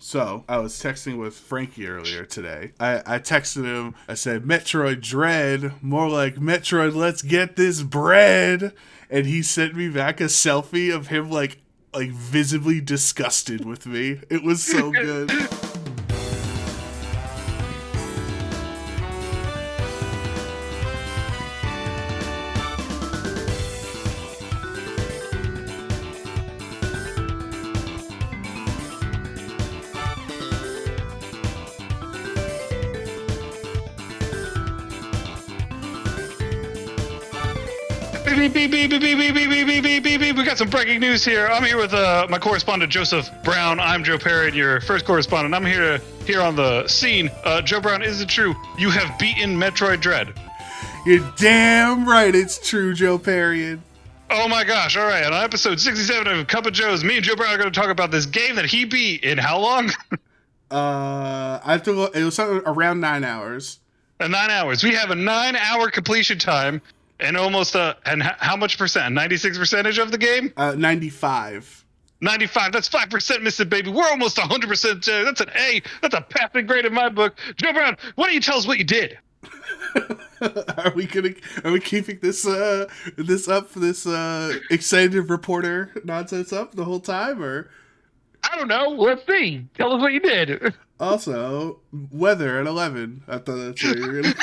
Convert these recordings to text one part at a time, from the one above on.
So, I was texting with Frankie earlier today. I texted him, I said, Metroid Dread, more like Metroid Let's Get This Bread. And he sent me back a selfie of him, like visibly disgusted with me. It was so good. Beep, beep, beep, beep, beep, beep, beep, beep, beep, beep, beep, beep. We got some breaking news here. I'm here with my correspondent, Joseph Brown. I'm Joe Perry, your first correspondent. I'm here on the scene. Joe Brown, is it true you have beaten Metroid Dread? You're damn right it's true, Joe Perry. Oh my gosh, all right. On episode 67 of Cup of Joe's, me and Joe Brown are going to talk about this game that he beat in how long? I have to go, it was something around 9 hours. 9 hours. We have a 9-hour completion time. And almost and how much percent? 96% of the game? 95. 95. That's 5% missing, baby. We're almost 100%. That's an A. That's a passing grade in my book. Joe Brown, why don't you tell us what you did? Are we keeping this excited reporter nonsense up the whole time, or? I don't know. Let's see. Tell us what you did. Also, weather at 11. I thought that's what you were gonna.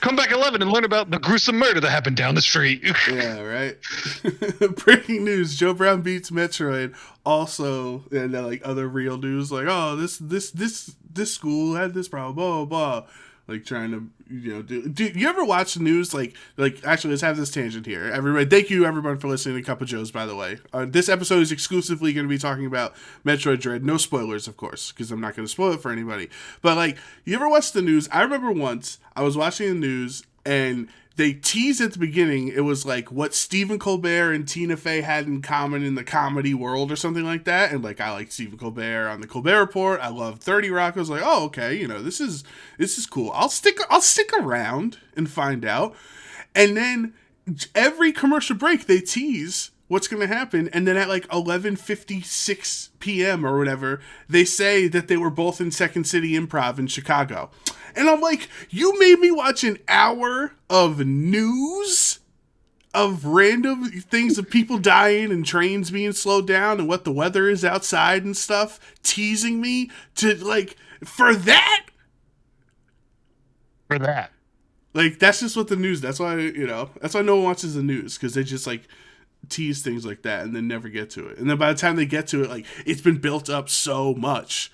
Come back 11 and learn about the gruesome murder that happened down the street. Yeah, right. Breaking news: Joe Brown beats Metroid. Also, and like other real news, like this school had this problem, blah blah blah. Like trying to, do you ever watch the news? Like actually, let's have this tangent here. Everybody, thank you everyone for listening to Cup of Joe's, by the way. This episode is exclusively going to be talking about Metroid Dread. No spoilers, of course, because I'm not going to spoil it for anybody. But like, you ever watch the news? I remember once I was watching the news and they teased at the beginning, it was like what Stephen Colbert and Tina Fey had in common in the comedy world or something like that. And like, I like Stephen Colbert on the Colbert Report. I love 30 Rock. I was like, oh, okay. This is cool. I'll stick around and find out. And then every commercial break, they tease what's going to happen. And then at like 11:56 p.m. or whatever, they say that they were both in Second City Improv in Chicago. And I'm like, you made me watch an hour of news of random things of people dying and trains being slowed down and what the weather is outside and stuff, teasing me to like, for that? For that. Like, that's just what the news, that's why no one watches the news, because they just like tease things like that and then never get to it. And then by the time they get to it, like, it's been built up so much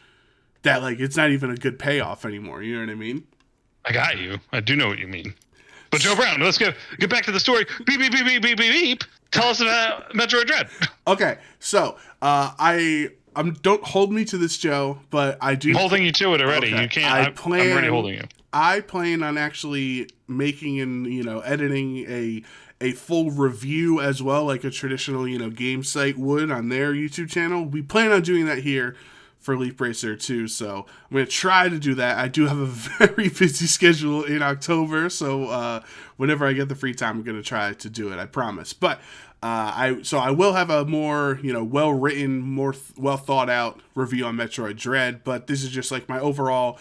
that like it's not even a good payoff anymore. You know what I mean? I got you. I do know what you mean. But Joe Brown, let's get back to the story. Beep beep beep beep beep beep beep. Tell us about Metroid Dread. Okay, so I'm don't hold me to this, Joe, but I do. I'm holding you to it already. Okay. You can't. I'm already holding you. I plan on actually making and editing a full review as well, like a traditional game site would on their YouTube channel. We plan on doing that here for Leaf Bracer too, so I'm going to try to do that. I do have a very busy schedule in October, so whenever I get the free time, I'm going to try to do it, I promise. But I will have a more well-written, more well thought out review on Metroid Dread, but this is just like my overall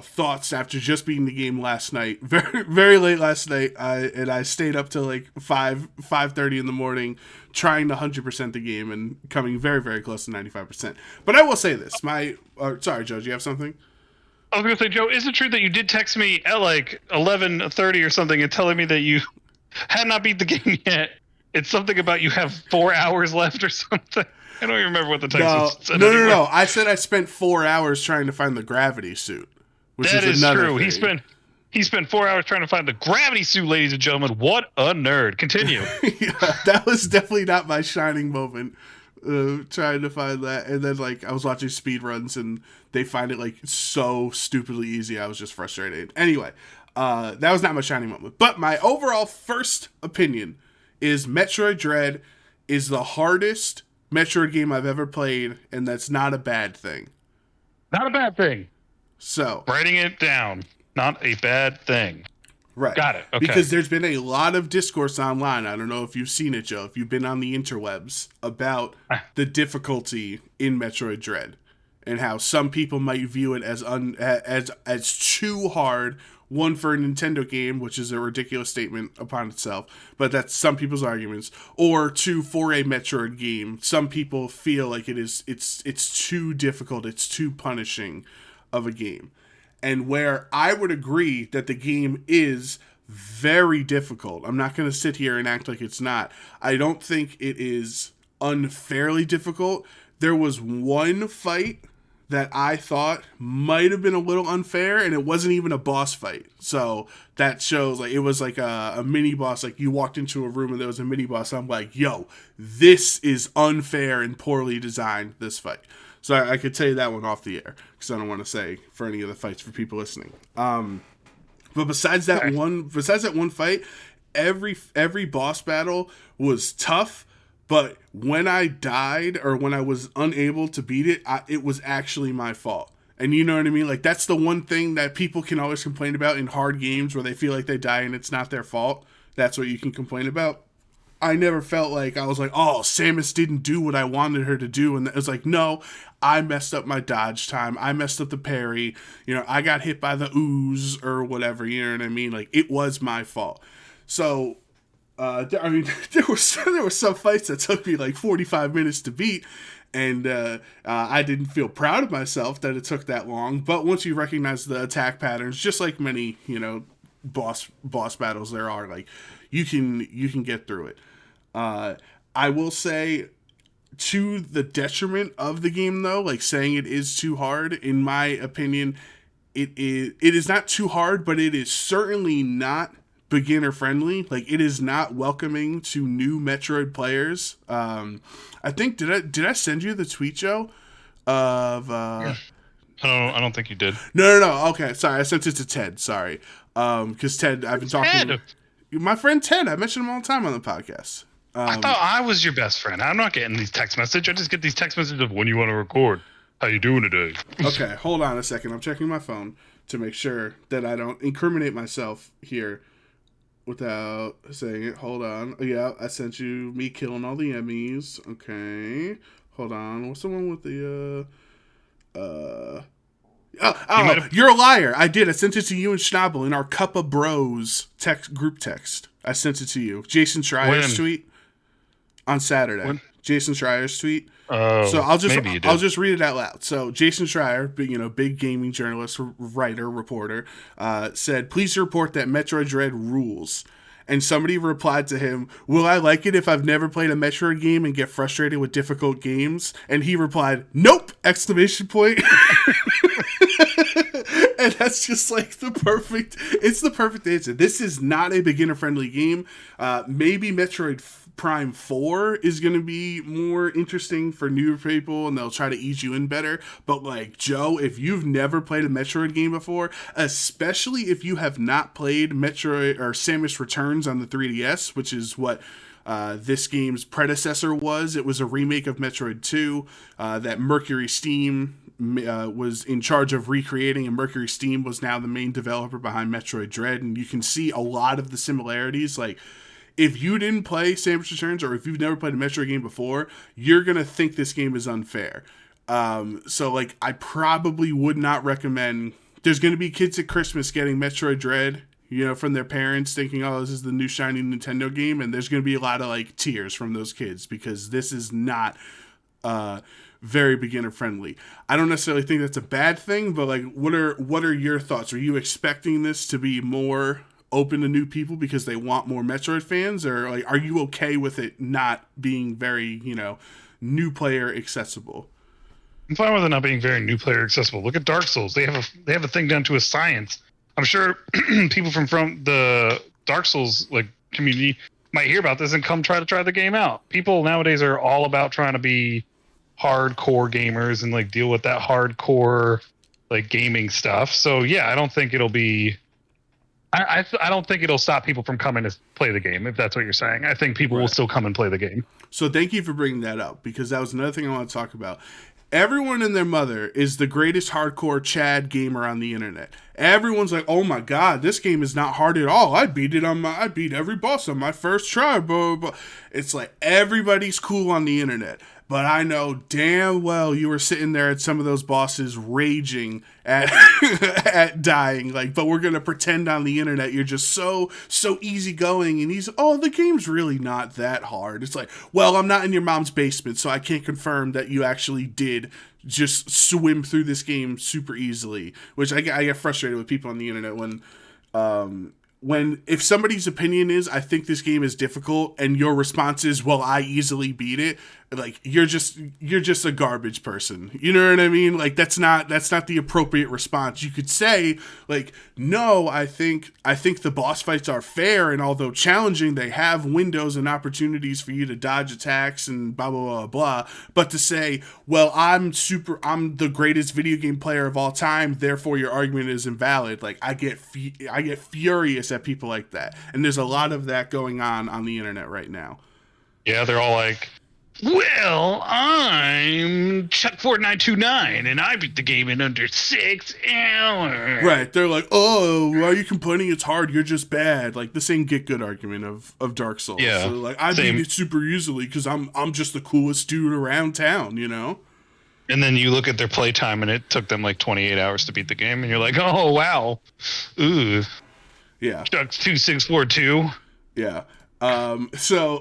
thoughts after just beating the game last night, very very late last night. I stayed up till like 5:30 in the morning trying to 100% the game and coming very very close to 95%. But I will say this, sorry Joe, do you have something? I was gonna say, Joe, is it true that you did text me at like 11:30 or something and telling me that you had not beat the game yet? It's something about you have 4 hours left or something. I don't even remember what the text was. No. I said I spent 4 hours trying to find the gravity suit. Which that is true. Thing. He spent 4 hours trying to find the gravity suit, ladies and gentlemen. What a nerd. Continue. Yeah, that was definitely not my shining moment. Trying to find that, and then like I was watching speedruns and they find it like so stupidly easy. I was just frustrated. Anyway, that was not my shining moment. But my overall first opinion is Metroid Dread is the hardest Metroid game I've ever played, and that's not a bad thing. Not a bad thing. So, writing it down, not a bad thing. Right. Got it. Okay. Because there's been a lot of discourse online. I don't know if you've seen it, Joe, if you've been on the interwebs about the difficulty in Metroid Dread and how some people might view it as as too hard. One, for a Nintendo game, which is a ridiculous statement upon itself, but that's some people's arguments. Or two, for a Metroid game, some people feel like it's too difficult, it's too punishing of a game. And where I would agree that the game is very difficult, I'm not going to sit here and act like it's not. I don't think it is unfairly difficult. There was one fight that I thought might have been a little unfair, and it wasn't even a boss fight. So that shows, like, it was like a mini boss. Like, you walked into a room and there was a mini boss. I'm like, yo, this is unfair and poorly designed, this fight. So I could tell you that one off the air, because I don't want to say for any of the fights for people listening. But besides that one fight, every boss battle was tough. But when I died or when I was unable to beat it, it was actually my fault. And you know what I mean? Like, that's the one thing that people can always complain about in hard games where they feel like they die and it's not their fault. That's what you can complain about. I never felt like I was like, oh, Samus didn't do what I wanted her to do. And it was like, no, I messed up my dodge time. I messed up the parry. You know, I got hit by the ooze or whatever. You know what I mean? Like, it was my fault. So... I mean, there were some fights that took me like 45 minutes to beat, and I didn't feel proud of myself that it took that long. But once you recognize the attack patterns, just like many, you know, boss battles there are, like, you can get through it. I will say, to the detriment of the game, though, like, saying it is too hard, in my opinion, it is not too hard, but it is certainly not beginner friendly. Like, it is not welcoming to new Metroid players. I think did I send you the tweet, Joe? Of I don't think you did. No. Okay, sorry, I sent it to Ted. Sorry, because Ted, I've been talking. Ted. My friend Ted, I mention him all the time on the podcast. I thought I was your best friend. I'm not getting these text messages. I just get these text messages of when you want to record. How you doing today? Okay, hold on a second. I'm checking my phone to make sure that I don't incriminate myself here without saying it. Hold on. Yeah, I sent you me killing all the Emmys. Okay. Hold on. What's the one with the you're a liar. I did. I sent it to you and Schnabel in our Cup of Bros group text. I sent it to you. Jason Schreier's tweet on Saturday. When? Jason Schreier's tweet. So I'll just read it out loud. So Jason Schreier, big gaming journalist, writer, reporter, said, "Please report that Metroid Dread rules." And somebody replied to him, "Will I like it if I've never played a Metroid game and get frustrated with difficult games?" And he replied, "Nope!" Exclamation point. And that's just like it's the perfect answer. This is not a beginner friendly game. Maybe Metroid Prime 4 is going to be more interesting for newer people and they'll try to ease you in better. But like, Joe, if you've never played a Metroid game before, especially if you have not played Metroid or Samus Returns on the 3DS, which is what this game's predecessor was. It was a remake of Metroid 2 that Mercury Steam was in charge of recreating, and Mercury Steam was now the main developer behind Metroid Dread. And you can see a lot of the similarities. Like, if you didn't play Samus Returns or if you've never played a Metroid game before, you're going to think this game is unfair. So, like, I probably would not recommend... There's going to be kids at Christmas getting Metroid Dread, from their parents thinking, oh, this is the new shiny Nintendo game, and there's going to be a lot of, like, tears from those kids because this is not very beginner friendly. I don't necessarily think that's a bad thing, but, like, what are your thoughts? Are you expecting this to be more open to new people because they want more Metroid fans, or like, are you okay with it not being very, new player accessible? I'm fine with it not being very new player accessible. Look at Dark Souls. They have a thing down to a science. I'm sure people from the Dark Souls like community might hear about this and come try the game out. People nowadays are all about trying to be hardcore gamers and like deal with that hardcore like gaming stuff. So yeah, I don't think it'll be. I don't think it'll stop people from coming to play the game, if that's what you're saying. I think people will still come and play the game. So thank you for bringing that up, because that was another thing I want to talk about. everyone and their mother is the greatest hardcore Chad gamer on the internet. Everyone's like, oh my god, this game is not hard at all. I beat every boss on my first try, blah, blah, blah. It's like everybody's cool on the internet. But I know damn well you were sitting there at some of those bosses raging at at dying. Like, but we're gonna pretend on the internet you're just so easygoing. And the game's really not that hard. It's like, well, I'm not in your mom's basement, so I can't confirm that you actually did just swim through this game super easily. Which I get frustrated with people on the internet when if somebody's opinion is, I think this game is difficult, and your response is, well, I easily beat it, like you're just a garbage person. You know what I mean? Like that's not the appropriate response. You could say like, no, I think the boss fights are fair, and although challenging, they have windows and opportunities for you to dodge attacks and blah blah blah blah. But to say, well, I'm the greatest video game player of all time, therefore your argument is invalid. Like I get furious at people like that, and there's a lot of that going on the internet right now. Yeah, they're all like, well, I'm Chuck 4929 and I beat the game in under 6 hours. Right. They're like, oh, why are you complaining it's hard? You're just bad. Like the same get good argument of Dark Souls. Yeah. So like I beat it super easily because I'm just the coolest dude around town, you know? And then you look at their playtime and it took them like 28 hours to beat the game, and you're like, oh wow. Ooh. Yeah. Chuck's 2642. Yeah. So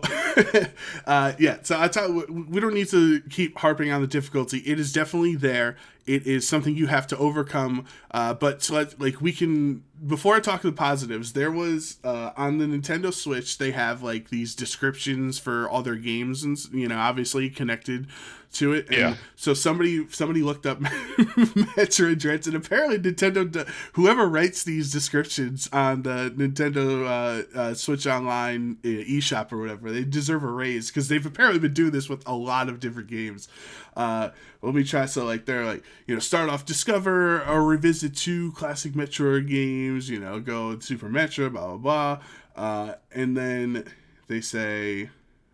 I thought we don't need to keep harping on the difficulty. It is definitely there. It is something you have to overcome. But so we can, before I talk to the positives, there was, on the Nintendo Switch, they have like these descriptions for all their games and, obviously connected to it. And yeah. So somebody looked up Metroid Dread, and apparently Nintendo, whoever writes these descriptions on the Nintendo Switch Online eShop or whatever, they deserve a raise because they've apparently been doing this with a lot of different games. Let me try. So like they're like, start off, discover or revisit 2 classic Metroid games, go Super Metroid, blah blah blah, and then they say,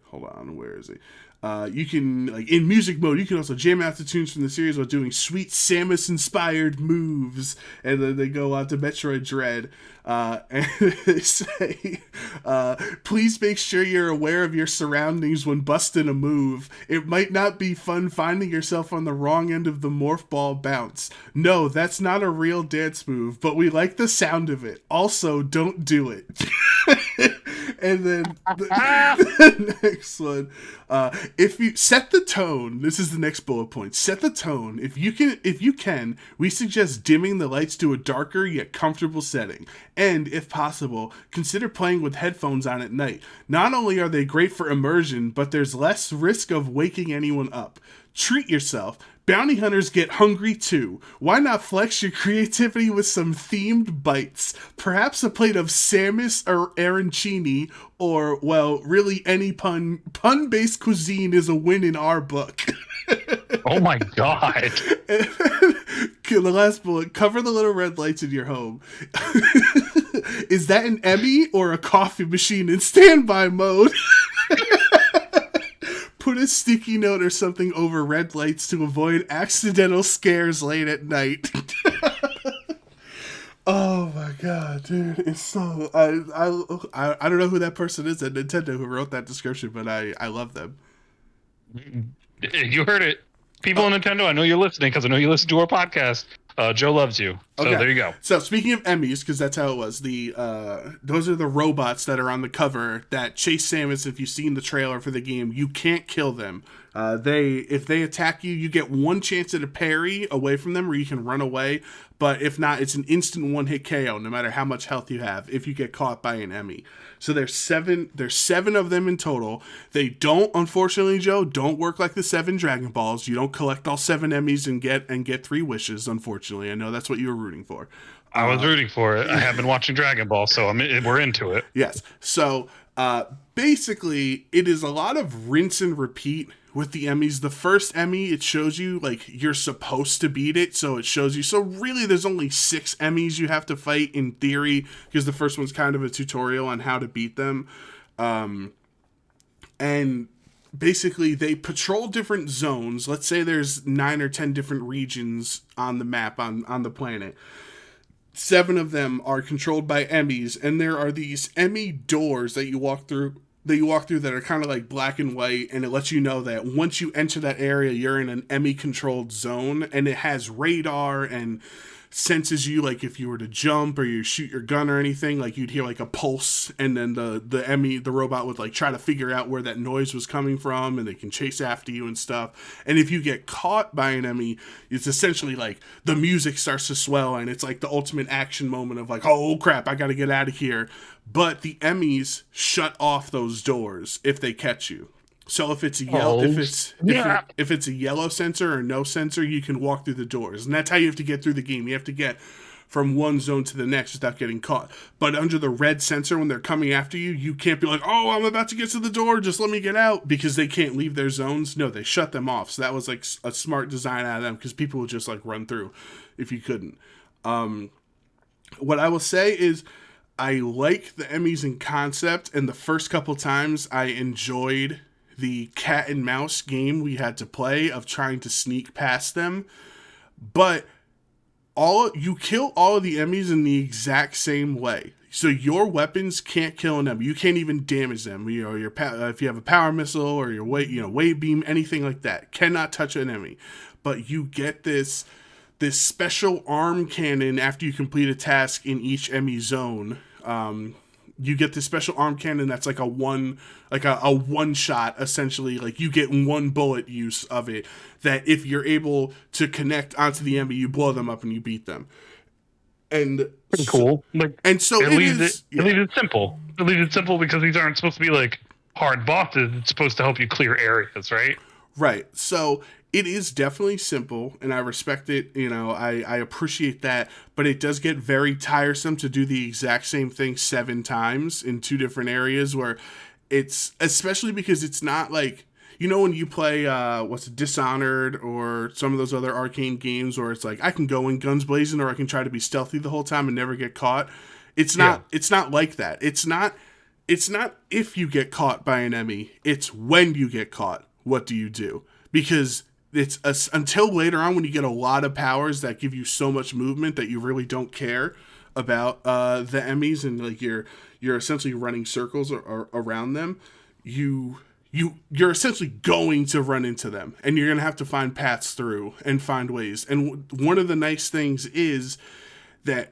hold on, where is it? You can, like, in music mode, you can also jam out the tunes from the series while doing sweet Samus-inspired moves. And then they go on to Metroid Dread. And they say, please make sure you're aware of your surroundings when busting a move. It might not be fun finding yourself on the wrong end of the morph ball bounce. No, that's not a real dance move, but we like the sound of it. Also, don't do it. And then the next one, if you set the tone, this is the next bullet point. Set the tone. If you can, we suggest dimming the lights to a darker yet comfortable setting. And if possible, consider playing with headphones on at night. Not only are they great for immersion, but there's less risk of waking anyone up. Treat yourself. Bounty hunters get hungry too. Why not flex your creativity with some themed bites? Perhaps a plate of Samus or arancini, or, well, really any pun-based cuisine is a win in our book. Oh my god. The last bullet, cover the little red lights in your home. Is that an Emmy or a coffee machine in standby mode? Put a sticky note or something over red lights to avoid accidental scares late at night. Oh my god, dude. It's so... I don't know who that person is at Nintendo who wrote that description, but I love them. You heard it. People on Nintendo, I know you're listening because I know you listen to our podcast. Joe loves you. So There you go. So speaking of Emmys, because that's how it was, those are the robots that are on the cover that chase Samus. If you've seen the trailer for the game, you can't kill them. If they attack you, you get one chance at a parry away from them where you can run away. But if not, it's an instant one-hit KO, no matter how much health you have, if you get caught by an Emmy. So there's seven of them in total. They don't, unfortunately, Joe, don't work like the 7 Dragon Balls. You don't collect all 7 Emmys and get 3 wishes, unfortunately. I know that's what you were rooting for. I was rooting for it. I have been watching Dragon Ball, so we're into it. Yes. So basically, it is a lot of rinse and repeat with the Emmys. The first Emmy, it shows you like you're supposed to beat it, so it shows you. So really, there's only 6 Emmys you have to fight in theory, because the first one's kind of a tutorial on how to beat them. And basically they patrol different zones. Let's say there's 9 or 10 different regions on the map on the planet. 7 of them are controlled by Emmys, and there are these Emmy doors that you walk through that are kind of like black and white, and it lets you know that once you enter that area, you're in an Emmy controlled zone, and it has radar and senses you, like if you were to jump or you shoot your gun or anything, like you'd hear like a pulse, and then the robot would like try to figure out where that noise was coming from, and they can chase after you and stuff. And if you get caught by an Emmy, it's essentially like the music starts to swell, and it's like the ultimate action moment of like, oh crap, I gotta get out of here. But the Emmys shut off those doors if they catch you. So if it's a yellow, if it's a yellow sensor or no sensor, you can walk through the doors, and that's how you have to get through the game. You have to get from one zone to the next without getting caught. But under the red sensor, when they're coming after you, you can't be like, "Oh, I'm about to get to the door, just let me get out," because they can't leave their zones. No, they shut them off. So that was like a smart design out of them, because people would just like run through if you couldn't. What I will say is, I like the Emmys in concept, and the first couple times I enjoyed the cat and mouse game we had to play of trying to sneak past them. But you kill all of the Emmys in the exact same way. So your weapons can't kill an Emmy. You can't even damage them. You know, if you have a power missile or your wave beam, anything like that, cannot touch an Emmy. But you get this special arm cannon after you complete a task in each Emmy zone. You get this special arm cannon that's like a one shot, essentially. Like you get one bullet use of it, that if you're able to connect onto the Emmy, you blow them up and you beat them. And pretty cool. So it leaves it simple. It leaves it simple because these aren't supposed to be like hard bosses. It's supposed to help you clear areas, right? Right. So it is definitely simple, and I respect it. You know, I appreciate that, but it does get very tiresome to do the exact same thing 7 times in 2 different areas, where it's, especially because it's not like, you know, when you play Dishonored or some of those other arcade games where it's like I can go in guns blazing, or I can try to be stealthy the whole time and never get caught. It's not like that. It's not if you get caught by an Emmy, it's when you get caught, what do you do? Because it's until later on, when you get a lot of powers that give you so much movement that you really don't care about the Emmys, and like you're essentially running circles around them. You're essentially going to run into them, and you're gonna have to find paths through and find ways. And one of the nice things is that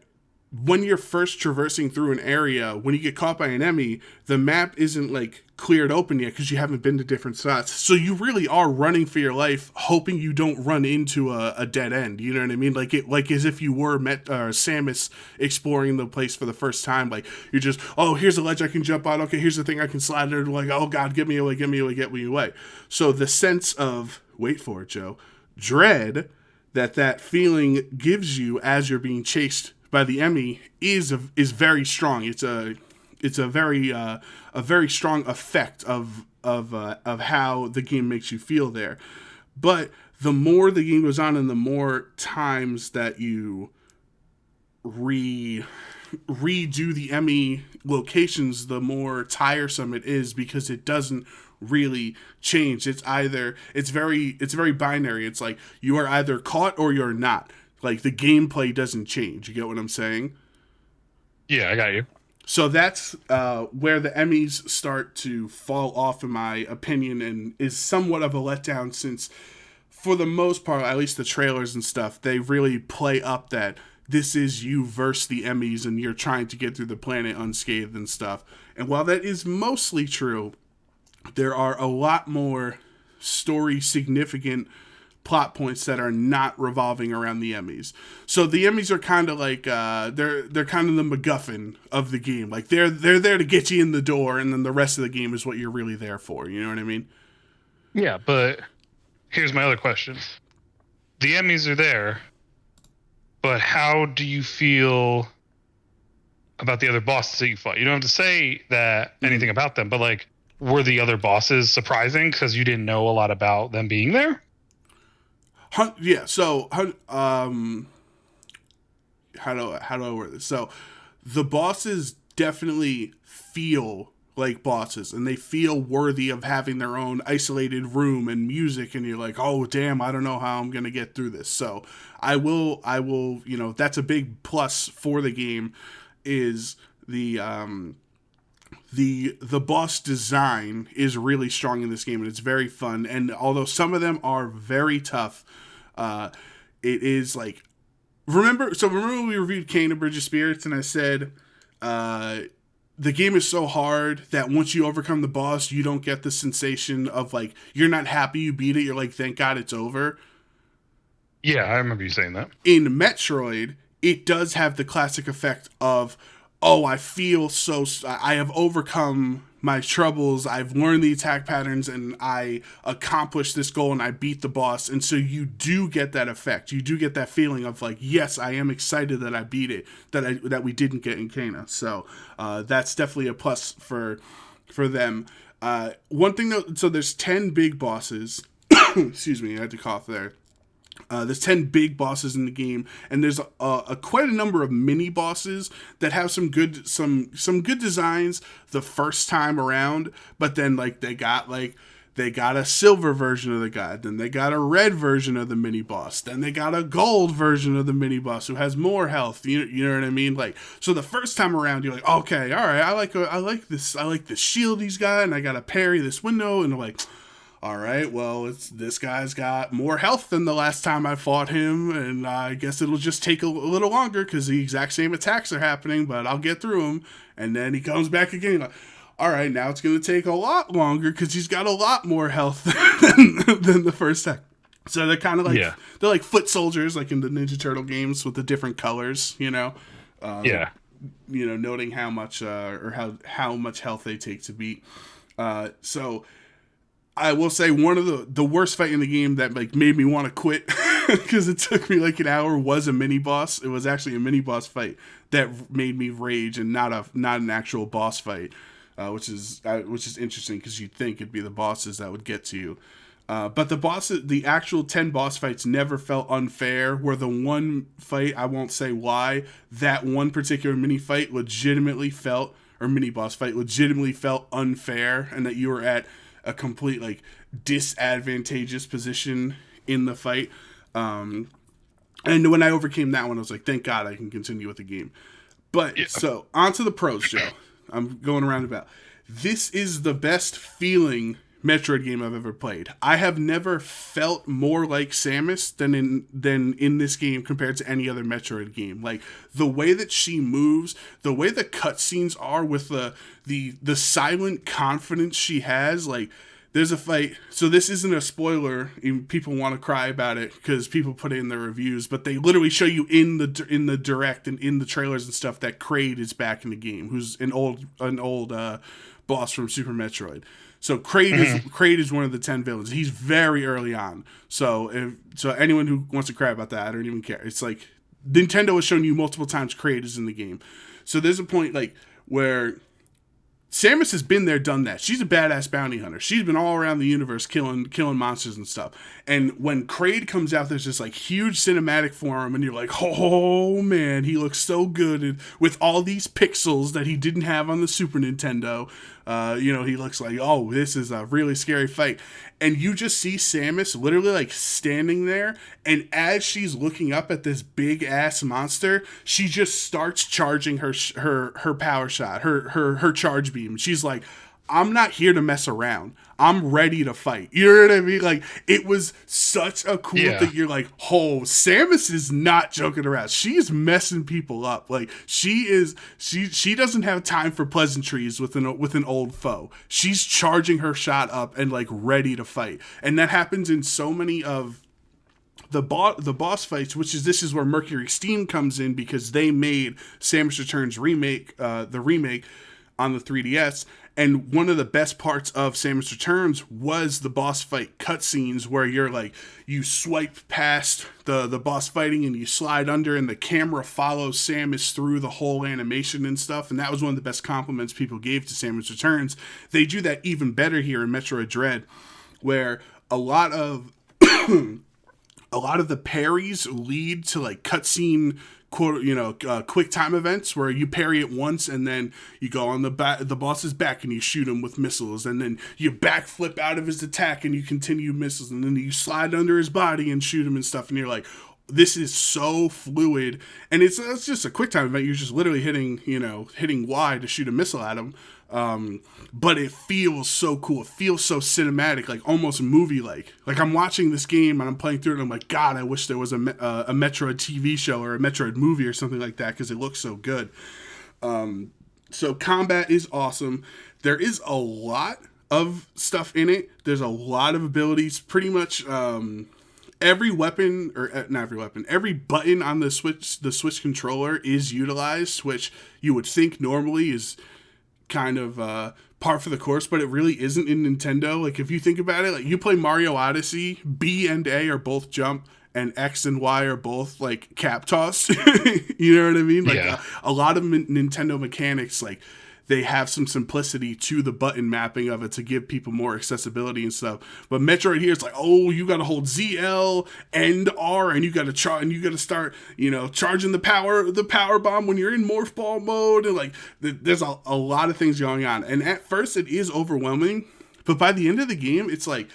when you're first traversing through an area, when you get caught by an Emmy, the map isn't like cleared open yet because you haven't been to different spots. So you really are running for your life, hoping you don't run into a dead end. You know what I mean? Like as if you were Samus exploring the place for the first time. Like you're just, oh, here's a ledge I can jump on. Okay, here's the thing I can slide under. Like, oh God, get me away, get me away, get me away. So the sense of, wait for it, Joe, dread that feeling gives you as you're being chased by the Emmy is very strong. It's a very strong effect of how the game makes you feel there. But the more the game goes on, and the more times that you redo the Emmy locations, the more tiresome it is, because it doesn't really change. It's very binary. It's like you are either caught or you're not. Like, the gameplay doesn't change. You get what I'm saying? Yeah, I got you. So that's where the Emmys start to fall off, in my opinion, and is somewhat of a letdown, since, for the most part, at least the trailers and stuff, they really play up that this is you versus the Emmys, and you're trying to get through the planet unscathed and stuff. And while that is mostly true, there are a lot more story-significant plot points that are not revolving around the Emmys. So the Emmys are kind of like they're kind of the MacGuffin of the game. Like they're there to get you in the door, and then the rest of the game is what you're really there for. You know what I mean? Yeah, but here's my other question. The Emmys are there, but how do you feel about the other bosses that you fought? You don't have to say that anything about them, but like, were the other bosses surprising because you didn't know a lot about them being there? Yeah, so how do I word this? So the bosses definitely feel like bosses, and they feel worthy of having their own isolated room and music, and you're like, oh damn, I don't know how I'm gonna get through this. So I will, that's a big plus for the game, is the boss design is really strong in this game, and it's very fun. And although some of them are very tough, it is like, remember when we reviewed Kane and Bridge of Spirits, and I said the game is so hard that once you overcome the boss, you don't get the sensation of like, you're not happy you beat it, you're like, thank God it's over. Yeah, I remember you saying that. In Metroid, it does have the classic effect of, oh, I have overcome my troubles, I've learned the attack patterns, and I accomplished this goal, and I beat the boss. And so you do get that effect. You do get that feeling of like, yes, I am excited that I beat it, that we didn't get in Kana. So that's definitely a plus for them. One thing though, so there's 10 big bosses. Excuse me, I had to cough there. There's 10 big bosses in the game, and there's quite a number of mini bosses that have some good designs the first time around, but then like they got a silver version of the god, then they got a red version of the mini boss, then they got a gold version of the mini boss who has more health. You know what I mean? Like, so the first time around you're like, okay, all right, I like the shield he's got, and I got to parry this window, and like, all right, well, this guy's got more health than the last time I fought him, and I guess it'll just take a little longer because the exact same attacks are happening, but I'll get through them. And then he comes back again. Like, all right, now it's going to take a lot longer because he's got a lot more health than the first time. So they're kind of like, they're like foot soldiers, like in the Ninja Turtle games with the different colors, noting how much how much health they take to beat. So I will say one of the worst fight in the game that like made me want to quit because it took me like an hour was a mini boss. It was actually a mini boss fight that made me rage, and not an actual boss fight, which is interesting because you'd think it'd be the bosses that would get to you. But the actual 10 boss fights never felt unfair. Where the one fight, I won't say why, that one particular mini boss fight legitimately felt unfair, and that you were at a complete like disadvantageous position in the fight. And when I overcame that one, I was like, thank God I can continue with the game. But so on to the pros, Joe. I'm going around about. This is the best feeling Metroid game I've ever played. I have never felt more like Samus than in this game compared to any other Metroid game. Like the way that she moves, the way the cutscenes are with the silent confidence she has. Like there's a fight. So this isn't a spoiler. People want to cry about it because people put it in their reviews, but they literally show you in the direct and in the trailers and stuff that Kraid is back in the game, who's an old boss from Super Metroid. So Kraid is one of the 10 villains. He's very early on. So anyone who wants to cry about that, I don't even care. It's like Nintendo has shown you multiple times Kraid is in the game. So there's a point like where Samus has been there, done that. She's a badass bounty hunter. She's been all around the universe killing monsters and stuff. And when Kraid comes out, there's this like huge cinematic for him, and you're like, oh man, he looks so good, and with all these pixels that he didn't have on the Super Nintendo. He looks like, oh, this is a really scary fight. And you just see Samus literally like standing there, and as she's looking up at this big ass monster, she just starts charging her power shot, her charge beam. She's like, I'm not here to mess around. I'm ready to fight. You know what I mean? Like, it was such a cool thing. You're like, oh, Samus is not joking around. She's messing people up. Like, she doesn't have time for pleasantries with an old foe. She's charging her shot up and like ready to fight. And that happens in so many of the boss fights, this is where Mercury Steam comes in, because they made Samus Returns remake, the remake on the 3DS. And one of the best parts of Samus Returns was the boss fight cutscenes, where you're like, you swipe past the boss fighting and you slide under, and the camera follows Samus through the whole animation and stuff. And that was one of the best compliments people gave to Samus Returns. They do that even better here in Metroid Dread, where a lot of the parries lead to like cutscene quick time events where you parry it once and then you go on the boss's back and you shoot him with missiles, and then you backflip out of his attack and you continue missiles, and then you slide under his body and shoot him and stuff, and you're like, this is so fluid. And it's just a quick time event. You're just literally hitting Y to shoot a missile at him. But it feels so cool. It feels so cinematic, like almost movie-like. Like I'm watching this game and I'm playing through it and I'm like, God, I wish there was a Metroid TV show or a Metroid movie or something like that, because it looks so good. So combat is awesome. There is a lot of stuff in it. There's a lot of abilities. Pretty much every weapon, or not every weapon, every button on the Switch controller is utilized, which you would think normally is kind of par for the course, but it really isn't in Nintendo. Like if you think about it, like you play Mario Odyssey, B and A are both jump, and X and Y are both like cap toss. You know what I mean? Like Yeah. a lot of Nintendo mechanics, like they have some simplicity to the button mapping of it to give people more accessibility and stuff. But Metroid here is like, oh, you got to hold ZL and R, and you got to start, charging the power bomb when you're in morph ball mode, and like there's a lot of things going on. And at first it is overwhelming, but by the end of the game, it's like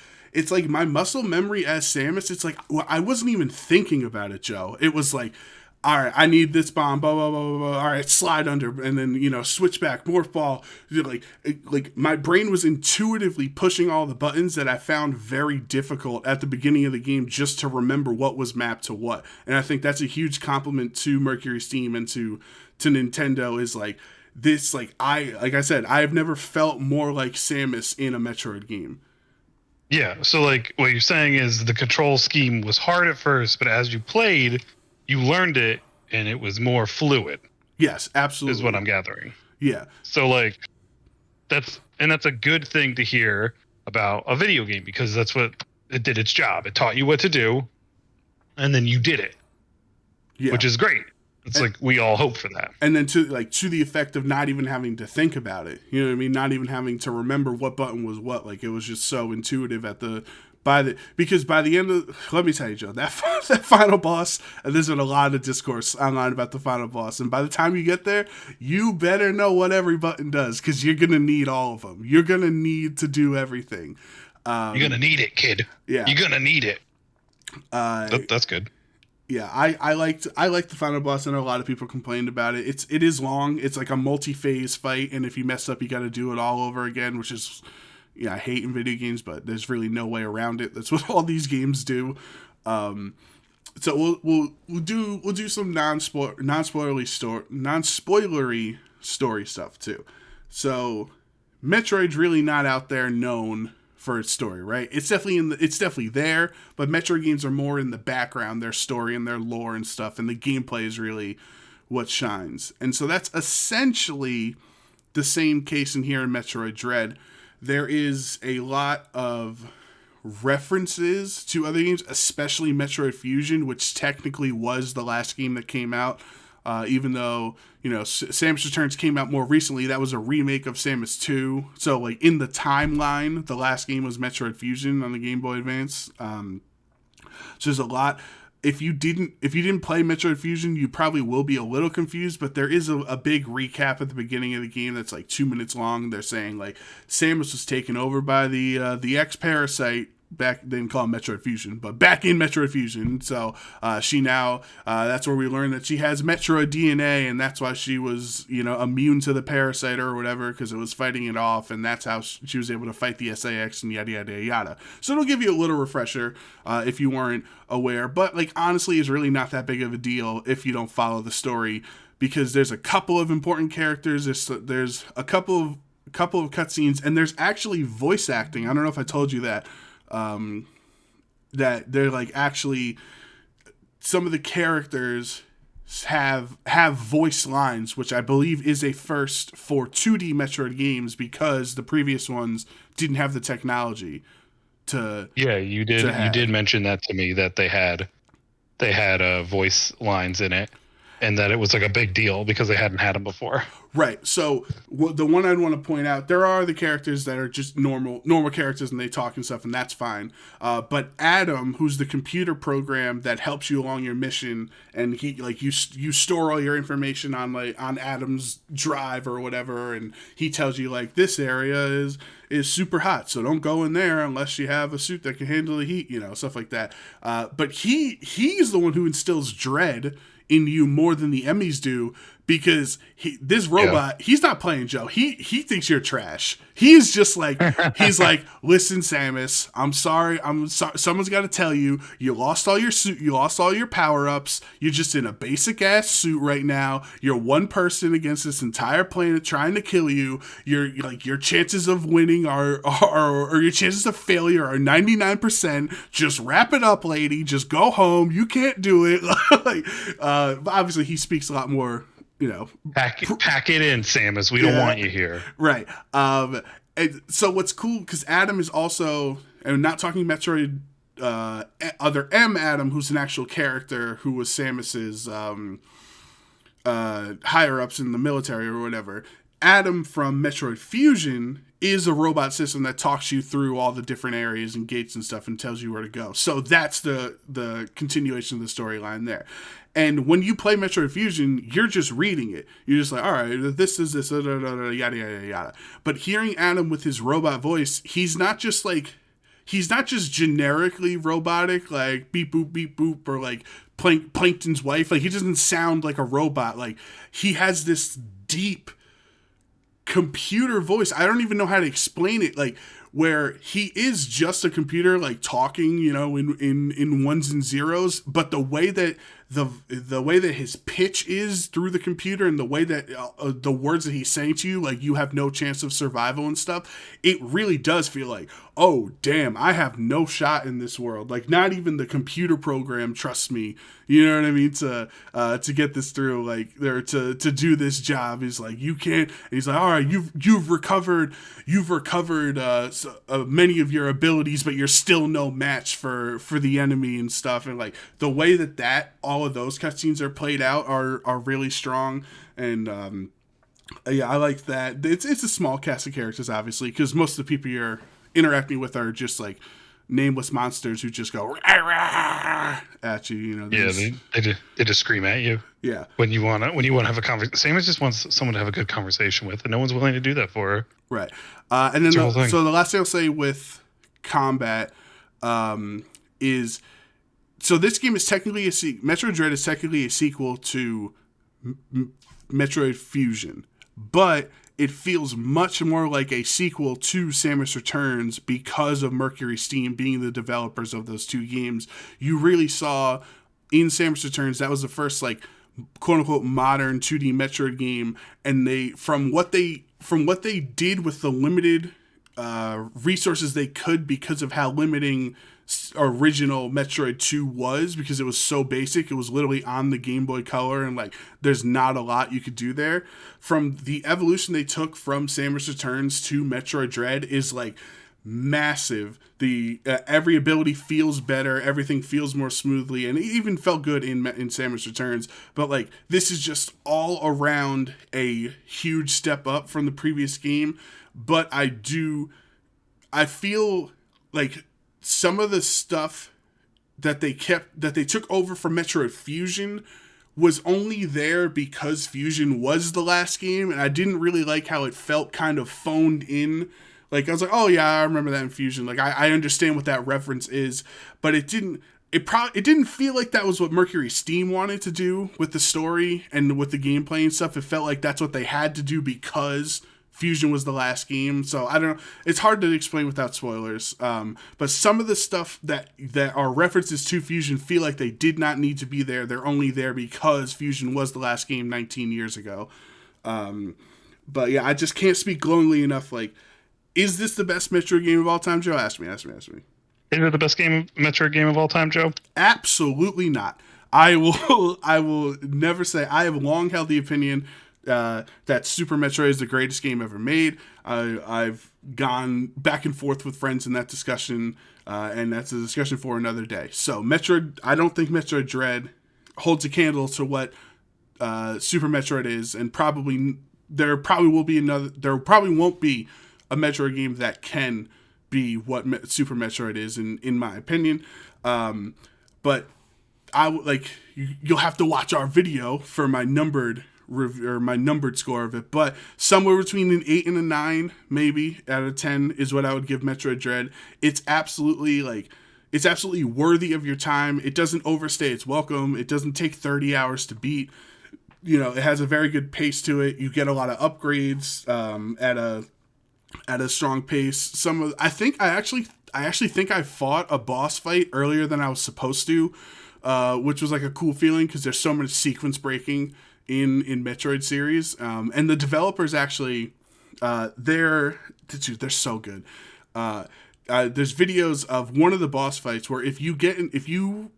my muscle memory as Samus. It's like, well, I wasn't even thinking about it, Joe. It was like, all right, I need this bomb, blah, blah, blah, blah, blah. All right, slide under, and then, switch back, morph ball. Like my brain was intuitively pushing all the buttons that I found very difficult at the beginning of the game just to remember what was mapped to what. And I think that's a huge compliment to Mercury Steam and to Nintendo, is like this, like I said, I have never felt more like Samus in a Metroid game. Yeah, so like what you're saying is the control scheme was hard at first, but as you played, you learned it and it was more fluid. Yes, absolutely. Is what I'm gathering. Yeah. So like that's a good thing to hear about a video game, because that's what it did its job. It taught you what to do and then you did it. Yeah. Which is great. It's like we all hope for that. And then to the effect of not even having to think about it. You know what I mean? Not even having to remember what button was what. Like it was just so intuitive because by the end of, let me tell you, Joe, that final boss, and there's been a lot of discourse online about the final boss, and by the time you get there, you better know what every button does, because you're gonna need all of them. You're gonna need to do everything. You're gonna need it, kid. Yeah, you're gonna need it. That's good. Yeah, I liked the final boss. I know a lot of people complained about it. It is long. It's like a multi-phase fight, and if you mess up, you got to do it all over again, which is, I hate in video games, but there's really no way around it. That's what all these games do. So we'll do some non-spoilery story stuff too. So Metroid's really not out there known for its story, right? It's definitely there, but Metroid games are more in the background, their story and their lore and stuff, and the gameplay is really what shines. And so that's essentially the same case in here in Metroid Dread. There is a lot of references to other games, especially Metroid Fusion, which technically was the last game that came out. Even though, Samus Returns came out more recently, that was a remake of Samus 2. So, like, in the timeline, the last game was Metroid Fusion on the Game Boy Advance. So there's a lot. If you didn't play Metroid Fusion, you probably will be a little confused, but there is a big recap at the beginning of the game that's like 2 minutes long. They're saying like Samus was taken over by the X-Parasite back, they didn't call it Metroid Fusion, but back in Metroid Fusion. So she now, that's where we learn that she has Metroid DNA, and that's why she was, immune to the parasite or whatever, because it was fighting it off, and that's how she was able to fight the SAX and yada, yada, yada. So it'll give you a little refresher if you weren't aware, but like honestly, it's really not that big of a deal if you don't follow the story, because there's a couple of important characters, there's a couple of cutscenes, and there's actually voice acting. I don't know if I told you that. That they're like actually some of the characters have voice lines, which I believe is a first for 2D Metroid games, because the previous ones didn't have the technology to. Yeah, you did mention that to me, that they had voice lines in it. and that it was like a big deal because they hadn't had him before. Right. So the one I'd want to point out, there are the characters that are just normal characters and they talk and stuff, and that's fine. But Adam, who's the computer program that helps you along your mission, and he like you store all your information on Adam's drive or whatever, and he tells you like this area is super hot, so don't go in there unless you have a suit that can handle the heat, stuff like that. But he's the one who instills dread in you more than the Emmys do, because this robot, he's not playing Joe. He thinks you're trash. He's just like, he's like, listen, Samus, I'm sorry. Someone's got to tell you, you lost all your suit. You lost all your power-ups. You're just in a basic ass suit right now. You're one person against this entire planet trying to kill you. Your chances of winning or your chances of failure are 99%. Just wrap it up, lady. Just go home. You can't do it. But obviously he speaks a lot more, pack it in, Samus. We don't want you here. Right. And so what's cool, because Adam is also, and not talking Metroid, other M Adam, who's an actual character who was Samus's higher ups in the military or whatever. Adam from Metroid Fusion is a robot system that talks you through all the different areas and gates and stuff and tells you where to go. So that's the continuation of the storyline there. And when you play Metroid Fusion, you're just reading it. You're just like, all right, this is this, yada, yada, yada, yada. But hearing Adam with his robot voice, he's not just generically robotic, like beep, boop, or like Plankton's wife. Like, he doesn't sound like a robot. Like, he has this deep computer voice. I don't even know how to explain it. Like, where he is just a computer, like talking, in ones and zeros, but the way that his pitch is through the computer and the way that the words that he's saying to you, like you have no chance of survival and stuff, it really does feel like, oh damn, I have no shot in this world. Like, not even the computer program trusts me. You know what I mean? To get this through, like, there to do this job is like, you can't. And he's like, all right, you've recovered many of your abilities, but you're still no match for the enemy and stuff. And like the way that all of those cutscenes are played out are really strong. And yeah, I like that. It's a small cast of characters, obviously, because most of the people you're interacting with are just like nameless monsters who just go rah, rah, at you. They just scream at you. Yeah. When you want to have a conversation, Samus just wants someone to have a good conversation with, and no one's willing to do that for her. Right. And then so the last thing I'll say with combat is, so this game is technically Metroid Dread is technically a sequel to Metroid Fusion, but it feels much more like a sequel to Samus Returns because of Mercury Steam being the developers of those two games. You really saw in Samus Returns, that was the first like quote unquote modern 2D Metroid game, and from what they did with the limited resources they could, because of how limiting original Metroid 2 was, because it was so basic. It was literally on the Game Boy Color, and like there's not a lot you could do there. From the evolution they took from Samus Returns to Metroid Dread is like massive. The every ability feels better, everything feels more smoothly, and it even felt good in Samus Returns. But like, this is just all around a huge step up from the previous game. But I feel like some of the stuff that they took over from Metroid Fusion was only there because Fusion was the last game, and I didn't really like how it felt kind of phoned in. Like, I was like, oh yeah, I remember that in Fusion. Like, I understand what that reference is, but it didn't feel like that was what Mercury Steam wanted to do with the story and with the gameplay and stuff. It felt like that's what they had to do because Fusion was the last game. So I don't know. It's hard to explain without spoilers. But some of the stuff that are references to Fusion feel like they did not need to be there. They're only there because Fusion was the last game 19 years ago. But yeah, I just can't speak glowingly enough. Like, is this the best Metroid game of all time, Joe? Ask me. Is it the best Metroid game of all time, Joe? Absolutely not. I will never say. I have long held the opinion that Super Metroid is the greatest game ever made. I've gone back and forth with friends in that discussion, and that's a discussion for another day. So I don't think Metroid Dread holds a candle to what Super Metroid is, and there probably won't be a Metroid game that can be what Super Metroid is, in my opinion. But you'll have to watch our video for my numbered review, or my numbered score of it, but somewhere between an 8 and a 9 maybe out of 10 is what I would give Metroid Dread. It's absolutely worthy of your time. It doesn't overstay its welcome. It doesn't take 30 hours to beat. It has a very good pace to it. You get a lot of upgrades at a strong pace. I actually think I fought a boss fight earlier than I was supposed to, which was like a cool feeling because there's so much sequence breaking in Metroid series. And the developers actually, they're so good. There's videos of one of the boss fights where if you do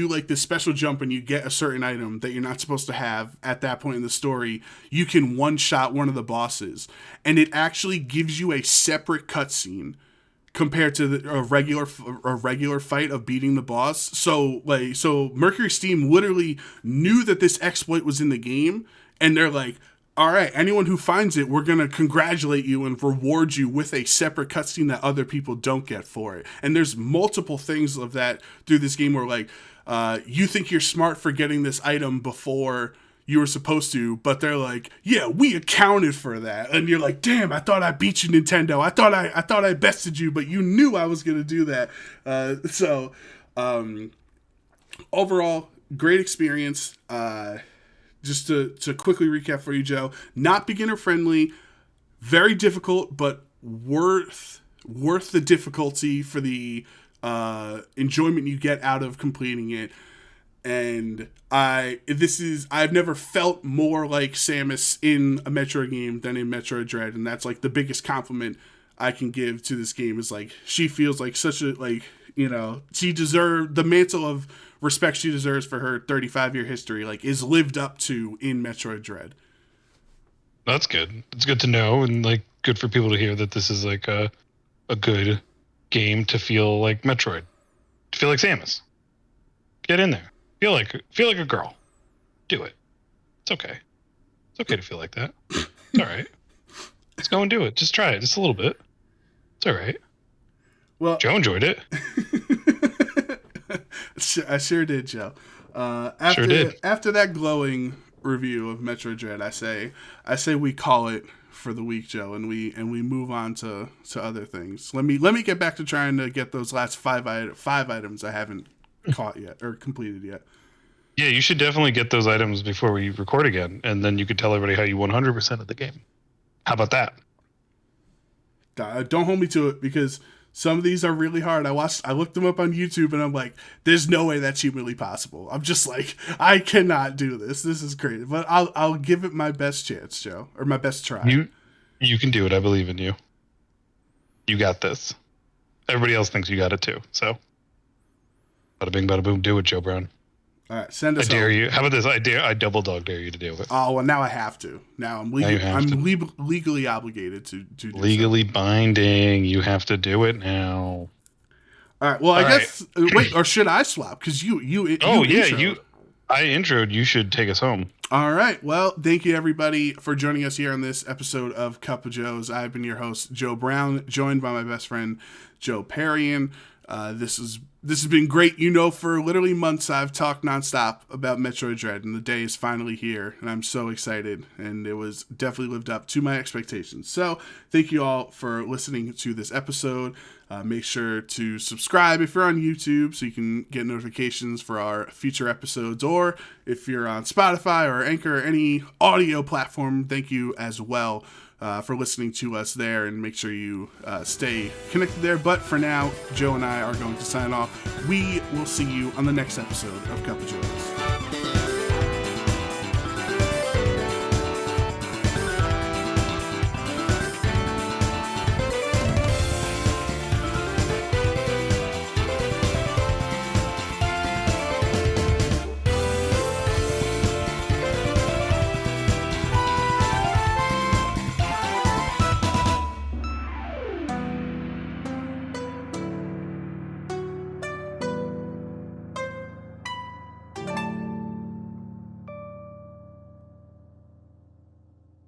like this special jump and you get a certain item that you're not supposed to have at that point in the story, you can one-shot one of the bosses, and it actually gives you a separate cutscene compared to a regular fight of beating the boss. So Mercury Steam literally knew that this exploit was in the game, and they're like, all right, anyone who finds it, we're going to congratulate you and reward you with a separate cutscene that other people don't get for it. And there's multiple things of that through this game where, you think you're smart for getting this item before you were supposed to, but they're like, yeah, we accounted for that. And you're like, damn, I thought I beat you, Nintendo. I thought I bested you, but you knew I was going to do that. Overall, great experience. Just to quickly recap for you, Joe, not beginner friendly, very difficult, but worth the difficulty for the enjoyment you get out of completing it. And I've never felt more like Samus in a Metroid game than in Metroid Dread, and that's like the biggest compliment I can give to this game is like she feels like such a she deserved the mantle of respect she deserves for her 35-year history, is lived up to in Metroid Dread. That's good. It's good to know, and good for people to hear that this is a good game to feel like Metroid, to feel like Samus. Get in there. Feel like a girl. Do it. It's okay. It's okay to feel like that. It's all right. Let's go and do it. Just try it. Just a little bit. It's all right. Well, Joe enjoyed it. I sure did, Joe. After that glowing review of Metroid Dread, I say we call it for the week, Joe, and we move on to other things. Let me get back to trying to get those last five items I haven't caught yet or completed yet. Yeah, you should definitely get those items before we record again, and then you could tell everybody how you 100% of the game. How about that? Don't hold me to it, because some of these are really hard. I looked them up on YouTube, and I'm like, there's no way that's humanly possible. I'm just like, I cannot do this. This is crazy. But I'll give it my best chance, Joe, or my best try. You can do it. I believe in you. You got this. Everybody else thinks you got it too. So, bada bing, bada boom, do it, Joe Brown. All right, send us. I dare you. How about this? I double dog dare you to do it. Oh well, now I have to. Now I'm legally obligated to do legally binding. You have to do it now. All right. Well, I guess wait, or should I swap? Because you. I introed. You should take us home. All right. Well, thank you everybody for joining us here on this episode of Cup of Joes. I've been your host, Joe Brown, joined by my best friend, Joe Perrian. This has been great. For literally months I've talked nonstop about Metroid Dread, and the day is finally here, and I'm so excited, and it was definitely lived up to my expectations. So thank you all for listening to this episode. Make sure to subscribe if you're on YouTube so you can get notifications for our future episodes, or if you're on Spotify or Anchor or any audio platform, thank you as well for listening to us there, and make sure you stay connected there. But for now, Joe and I are going to sign off. We will see you on the next episode of Cup of Joe.